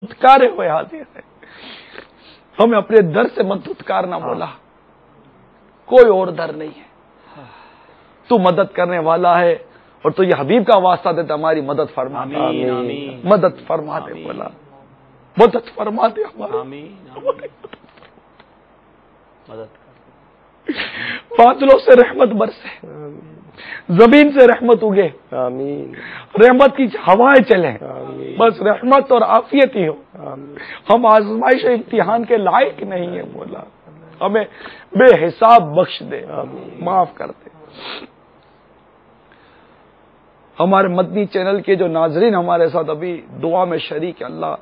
دھتکارے ہوئے حاضر ہیں. ہمیں اپنے در سے مت دھتکارنا مولا, کوئی اور در نہیں ہے. تو مدد کرنے والا ہے اور تو یہ حبیب کا واسطہ دیتا, ہماری مدد فرما دے. مدد فرما دے مولا, مدد فرما دے ہماری. بادلوں سے رحمت برسے, زمین سے رحمت اگے, رحمت کی ہوائیں چلیں, بس رحمت اور عافیت ہی ہو. ہم آزمائش امتحان کے لائق نہیں ہیں مولا, ہمیں بے حساب بخش دے, معاف کر دے. ہمارے مدنی چینل کے جو ناظرین ہمارے ساتھ ابھی دعا میں شریک, اللہ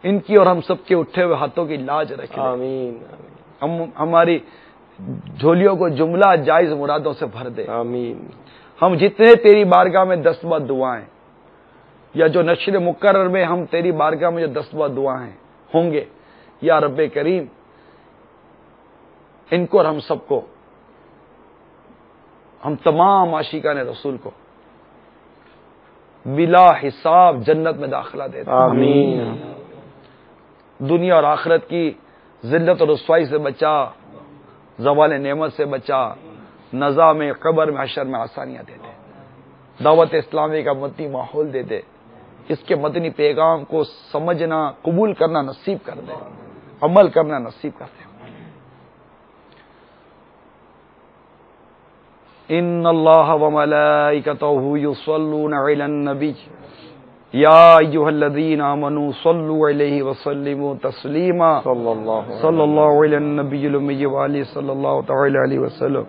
ان کی اور ہم سب کے اٹھے ہوئے ہاتھوں کی لاج رکھے. آمین. ہماری جھولیوں کو جملہ جائز مرادوں سے بھر دے. آمین. ہم جتنے تیری بارگاہ میں دستبد دعائیں یا جو نشر مقرر میں ہم تیری بارگاہ میں جو دستبد دعائیں ہوں گے, یا رب کریم ان کو اور ہم سب کو, ہم تمام عاشقان رسول کو بلا حساب جنت میں داخلہ دے دے. آمین. دنیا اور آخرت کی ذلت اور رسوائی سے بچا, زوال نعمت سے بچا, نزا میں قبر میں حشر میں آسانیاں دے دے. دعوت اسلامی کا مدنی ماحول دے دے, اس کے مدنی پیغام کو سمجھنا قبول کرنا نصیب کر دے, عمل کرنا نصیب کر دے. ان اللہ وملائکتہ یصلون علی النبی یا ایھا الذین آمنوا صلوا علیہ وسلموا تسلیما صلی اللہ علی النبی الامی وآلہ صلی اللہ تعالی علیہ وسلم.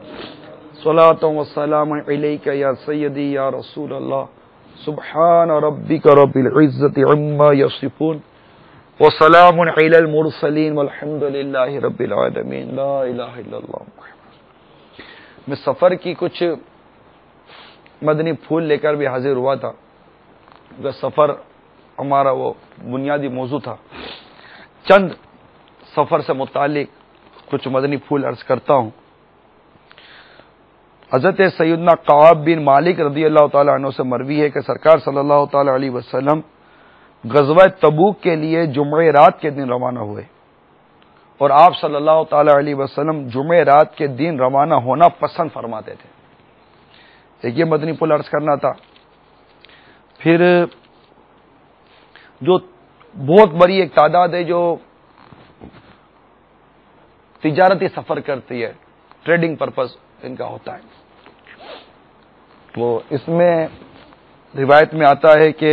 صلاۃ و سلام علیک یا سیدی یا رسول اللہ. سبحان ربک رب العزۃ عما یصفون وسلام علی المرسلین والحمد للہ رب العالمین. لا الہ الا اللہ. میں سفر کی کچھ مدنی پھول لے کر بھی حاضر ہوا تھا. سفر ہمارا وہ بنیادی موضوع تھا. چند سفر سے متعلق کچھ مدنی پھول عرض کرتا ہوں. حضرت سیدنا کعب بن مالک رضی اللہ تعالی عنہ سے مروی ہے کہ سرکار صلی اللہ تعالی علیہ وسلم غزوہ تبوک کے لیے جمعہ رات کے دن روانہ ہوئے, اور آپ صلی اللہ تعالی علیہ وسلم جمعہ رات کے دن روانہ ہونا پسند فرماتے تھے. ایک یہ مدنی پھول عرض کرنا تھا. پھر جو بہت بڑی ایک تعداد ہے جو تجارتی سفر کرتی ہے, ٹریڈنگ پرپز ان کا ہوتا ہے, وہ اس میں روایت میں آتا ہے کہ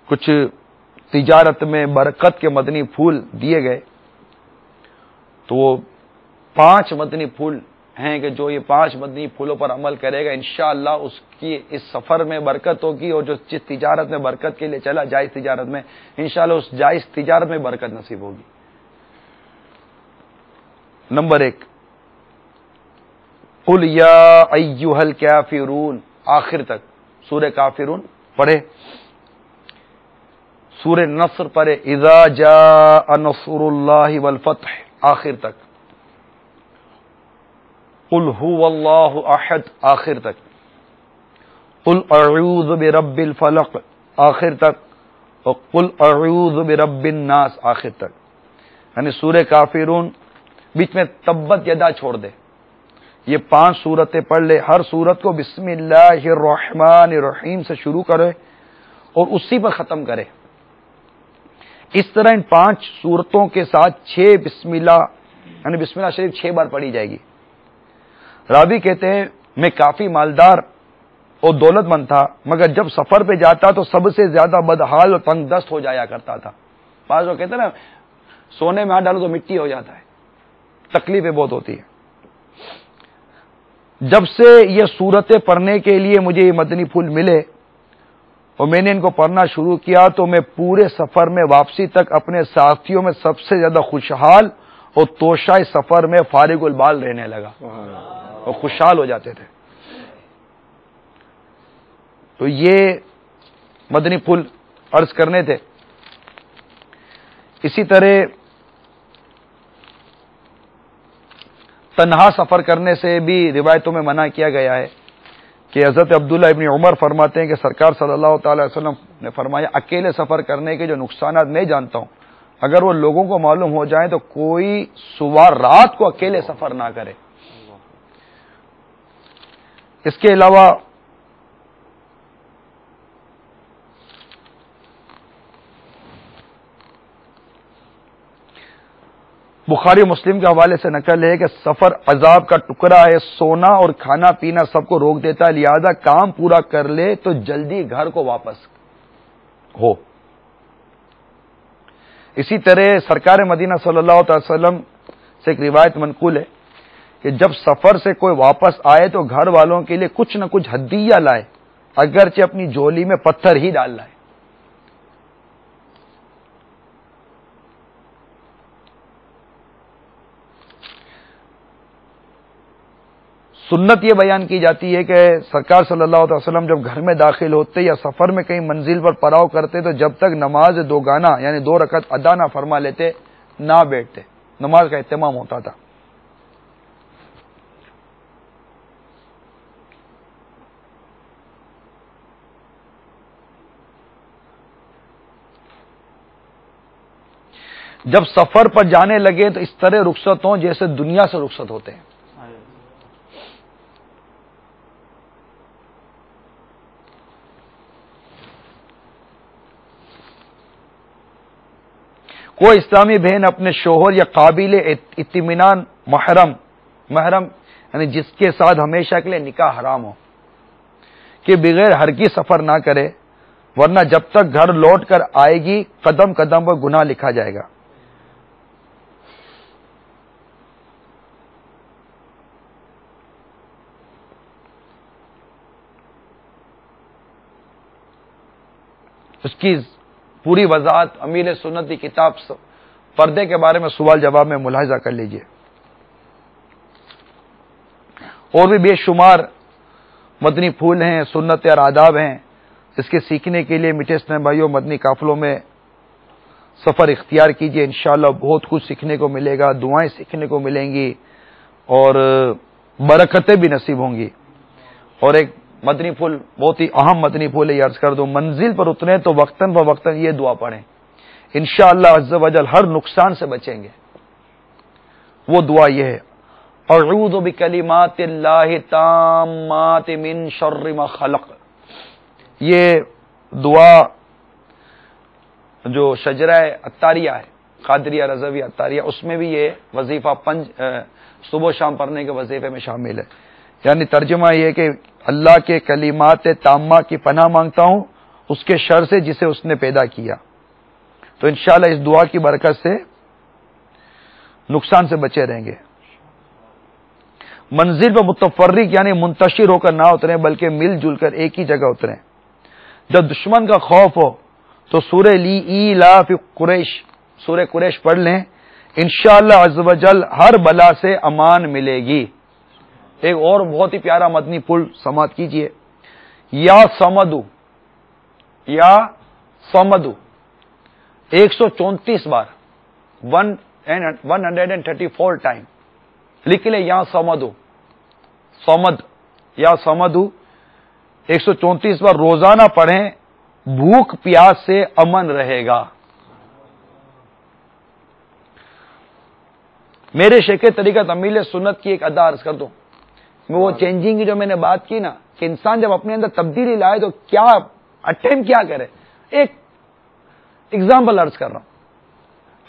کچھ تجارت میں برکت کے مدنی پھول دیے گئے. تو وہ 5 مدنی پھول ہیں کہ جو یہ 5 مدنی پھولوں پر عمل کرے گا انشاءاللہ اس کی اس سفر میں برکت ہوگی, اور جو جس تجارت میں برکت کے لیے چلا جائز تجارت میں, انشاءاللہ اس جائز تجارت میں برکت نصیب ہوگی. نمبر 1, قل یا ایھا الکافرون آخر تک سورہ کافرون پڑھے. سورہ نصر پڑھے اذا جاء نصر اللہ والفتح آخر تک. قل هو اللہ احد آخر تک. قل اعوذ برب الفلق آخر تک. اور قل اعوذ برب الناس آخر تک. یعنی سورہ کافرون بیچ میں تبت یدا چھوڑ دے, یہ 5 سورتیں پڑھ لے. ہر سورت کو بسم اللہ الرحمن الرحیم سے شروع کرے اور اسی پر ختم کرے. اس طرح ان 5 سورتوں کے ساتھ 6 بسم اللہ یعنی بسم اللہ شریف 6 بار پڑھی جائے گی. راوی کہتے ہیں میں کافی مالدار اور دولت مند تھا, مگر جب سفر پہ جاتا تو سب سے زیادہ بدحال اور تنگ دست ہو جایا کرتا تھا. بعض لوگ کہتے ہیں نا سونے میں ہاتھ ڈالو تو مٹی ہو جاتا ہے, تکلیفیں بہت ہوتی ہیں. جب سے یہ سورتیں پڑھنے کے لیے مجھے یہ مدنی پھول ملے اور میں نے ان کو پڑھنا شروع کیا تو میں پورے سفر میں واپسی تک اپنے ساتھیوں میں سب سے زیادہ خوشحال اور توشہ سفر میں فارغ البال رہنے لگا اور خوشحال ہو جاتے تھے. تو یہ مدنی پھول عرض کرنے تھے. اسی طرح تنہا سفر کرنے سے بھی روایتوں میں منع کیا گیا ہے. کہ حضرت عبداللہ ابن عمر فرماتے ہیں کہ سرکار صلی اللہ تعالی وسلم نے فرمایا اکیلے سفر کرنے کے جو نقصانات میں جانتا ہوں، اگر وہ لوگوں کو معلوم ہو جائیں تو کوئی سوار رات کو اکیلے سفر نہ کرے۔ اس کے علاوہ بخاری مسلم کے حوالے سے نقل ہے کہ سفر عذاب کا ٹکڑا ہے، سونا اور کھانا پینا سب کو روک دیتا ہے، لہذا کام پورا کر لے تو جلدی گھر کو واپس ہو۔ اسی طرح سرکار مدینہ صلی اللہ علیہ وسلم سے ایک روایت منقول ہے کہ جب سفر سے کوئی واپس آئے تو گھر والوں کے لیے کچھ نہ کچھ ہدیہ لائے، اگرچہ اپنی جھولی میں پتھر ہی ڈال لائے۔ سنت یہ بیان کی جاتی ہے کہ سرکار صلی اللہ علیہ وسلم جب گھر میں داخل ہوتے یا سفر میں کہیں منزل پر پڑاؤ کرتے تو جب تک نماز دوگانا یعنی 2 رکعت ادا نہ فرما لیتے نہ بیٹھتے، نماز کا اہتمام ہوتا تھا۔ جب سفر پر جانے لگے تو اس طرح رخصت ہوں جیسے دنیا سے رخصت ہوتے ہیں۔ کوئی اسلامی بہن اپنے شوہر یا قابل اطمینان محرم یعنی جس کے ساتھ ہمیشہ کے لیے نکاح حرام ہو کہ بغیر ہرگز سفر نہ کرے، ورنہ جب تک گھر لوٹ کر آئے گی قدم قدم پر گناہ لکھا جائے گا۔ اس کی پوری وضاحت امیر سنت کی کتاب پردے کے بارے میں سوال جواب میں ملاحظہ کر لیجئے۔ اور بھی بے شمار مدنی پھول ہیں، سنت اور آداب ہیں، اس کے سیکھنے کے لیے میٹھے اسلام بھائیوں مدنی قافلوں میں سفر اختیار کیجئے، انشاءاللہ بہت کچھ سیکھنے کو ملے گا، دعائیں سیکھنے کو ملیں گی اور برکتیں بھی نصیب ہوں گی۔ اور ایک مدنی پھول بہت ہی اہم مدنی پھول ہے، یہ عرض کر دوں، منزل پر اتریں تو وقتاً فوقتاً یہ دعا پڑھیں، انشاءاللہ عز و جل ہر نقصان سے بچیں گے۔ وہ دعا یہ ہے، اعوذ بکلمات اللہ التامات من شر ما خلق۔ یہ دعا جو شجرہ عطاریہ ہے، قادریہ رضوی عطاریہ، اس میں بھی یہ وظیفہ صبح و شام پڑھنے کے وظیفے میں شامل ہے۔ یعنی ترجمہ یہ کہ اللہ کے کلمات تامہ کی پناہ مانگتا ہوں اس کے شر سے جسے اس نے پیدا کیا۔ تو انشاءاللہ اس دعا کی برکت سے نقصان سے بچے رہیں گے۔ منزل پر متفرق یعنی منتشر ہو کر نہ اتریں بلکہ مل جل کر ایک ہی جگہ اتریں۔ جب دشمن کا خوف ہو تو سورہ ایلاف قریش، سورہ قریش پڑھ لیں، انشاءاللہ عز و جل ہر بلا سے امان ملے گی۔ ایک اور بہت ہی پیارا مدنی پھول سماعت کیجئے، یا سمدو، یا سمدو 134 بار 134 ٹائم لکھ لیں، یا سمدو، سمد یا سمدو 134 بار روزانہ پڑھیں، بھوک پیاس سے امن رہے گا۔ میرے شیخ طریقت امیل سنت کی ایک ادا عرض کر دوں، وہ چینجنگ کی جو میں نے بات کی نا کہ انسان جب اپنے اندر تبدیلی لائے تو کیا اٹیمپ کیا کرے۔ ایک ایگزامپل عرض کر رہا ہوں،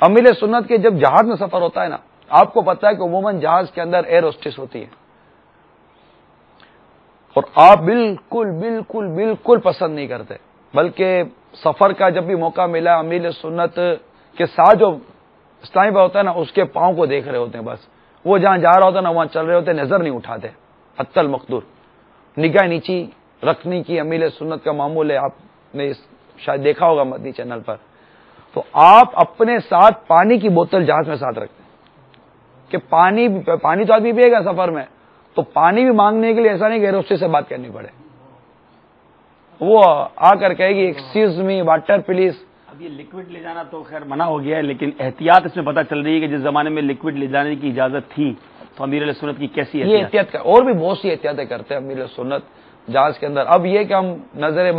امیل سنت کے جب جہاز میں سفر ہوتا ہے نا، آپ کو پتا ہے کہ عموماً جہاز کے اندر ایئر ہوسٹس ہوتی ہے اور آپ بالکل بالکل بالکل پسند نہیں کرتے، بلکہ سفر کا جب بھی موقع ملا امیل سنت کے ساتھ جو اسلامی بھائی ہوتا ہے نا اس کے پاؤں کو دیکھ رہے ہوتے ہیں، بس وہ جہاں جا رہا ہوتا ہے نا وہاں چل رہے ہوتے، نظر نہیں اٹھاتے، حتی المقدور نگاہ نیچی رکھنے کی امیل سنت کا معمول ہے، آپ نے شاید دیکھا ہوگا مدنی چینل پر۔ تو آپ اپنے ساتھ پانی کی بوتل جہاز میں ساتھ رکھتے ہیں کہ پانی تو آدمی پیے گا سفر میں، تو پانی بھی مانگنے کے لیے ایسا نہیں کہ ایئر سے بات کرنی پڑے، وہ آ کر کہے گی ایکسکیوز می واٹر پلیز۔ اب یہ لکوڈ لے جانا تو خیر منع ہو گیا ہے، لیکن احتیاط اس میں پتہ چل رہی ہے کہ جس زمانے میں لکوڈ لے جانے کی اجازت تھی تو امیر علیہ سنت کی کیسی یہ احتیاط اور بھی بہت سی احتیاطیں کرتے ہیں امیر علیہ سنت، جہاز کے اندر. اب یہ کہ ہم نظر